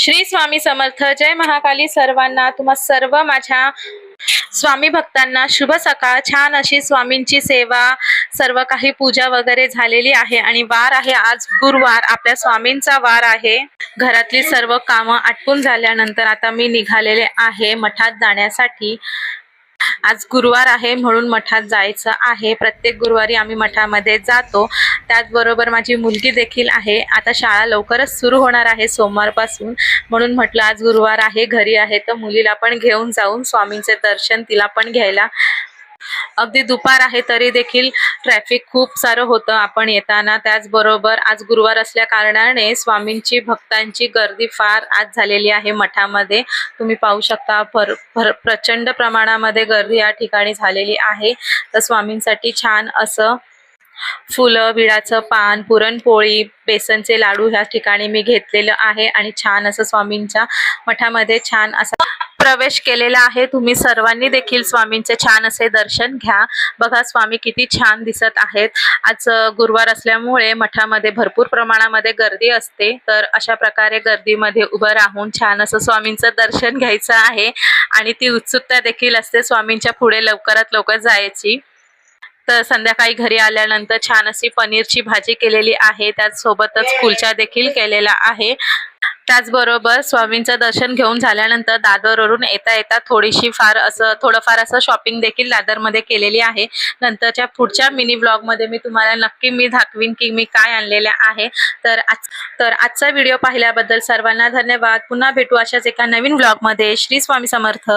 श्री स्वामी समर्थ. जय महाकाली. सर्वांना, तुम्हा सर्व माझ्या स्वामी भक्तांना शुभ सकाळ. छान अशी स्वामींची सेवा, सर्व काही पूजा वगैरे झालेली आहे आणि वार आहे आज गुरुवार, आपल्या स्वामींचा वार आहे. घरातली सर्व कामं आटपून झाल्यानंतर आता मी निघालेले आहे मठात जाण्यासाठी. आज गुरुवार आहे म्हणून मठात जायचं आहे. प्रत्येक गुरुवारी आम्ही मठामध्ये जातो. त्याचबरोबर माझी मुलगी देखील आहे. आता शाळा लवकरच सुरू होणार आहे सोमवारपासून, म्हणून म्हटलं आज गुरुवार आहे, घरी आहे तर मुलीला पण घेऊन जाऊन स्वामींचे दर्शन तिला पण घ्यायला. अगदी दुपार आहे तरी देखील ट्रॅफिक खूप सारं होतं आपण येताना. त्याचबरोबर आज गुरुवार असल्या कारणाने स्वामींची भक्तांची गर्दी फार आज झालेली आहे मठामध्ये. तुम्ही पाहू शकता प्रचंड प्रमाणामध्ये गर्दी या ठिकाणी झालेली आहे. तर स्वामींसाठी छान असं फुलं, विड्याचं पान, पुरणपोळी, बेसनचे लाडू ह्या ठिकाणी मी घेतलेलं आहे आणि छान असं स्वामींच्या मठामध्ये छान असा प्रवेश केलेला आहे. तुम्ही सर्वांनी देखील स्वामींचे छान असे दर्शन घ्या. बघा स्वामी किती छान दिसत आहेत. आज गुरुवार असल्यामुळे मठामध्ये भरपूर प्रमाणामध्ये गर्दी असते, तर अशा प्रकारे गर्दीमध्ये उभं राहून छान असं स्वामींचं दर्शन घ्यायचं आहे आणि ती उत्सुकता देखील असते स्वामींच्या पुढे लवकरात लवकर जायची. तर संध्याकाळी घरी आल्यानंतर छान अशी पनीरची भाजी केलेली आहे, त्याचसोबतच कुलचा देखील केलेला आहे. त्याचबरोबर स्वामींचं दर्शन घेऊन झाल्यानंतर दादरवरून येता येता थोडंफार असं शॉपिंग देखील दादरमध्ये केलेली आहे. नंतरच्या पुढच्या मिनी ब्लॉगमध्ये मी तुम्हाला नक्की दाखवीन की मी काय आणलेलं आहे. तर आजचा व्हिडिओ पाहिल्याबद्दल सर्वांना धन्यवाद. पुन्हा भेटू अशाच एका नवीन ब्लॉगमध्ये. श्री स्वामी समर्थ.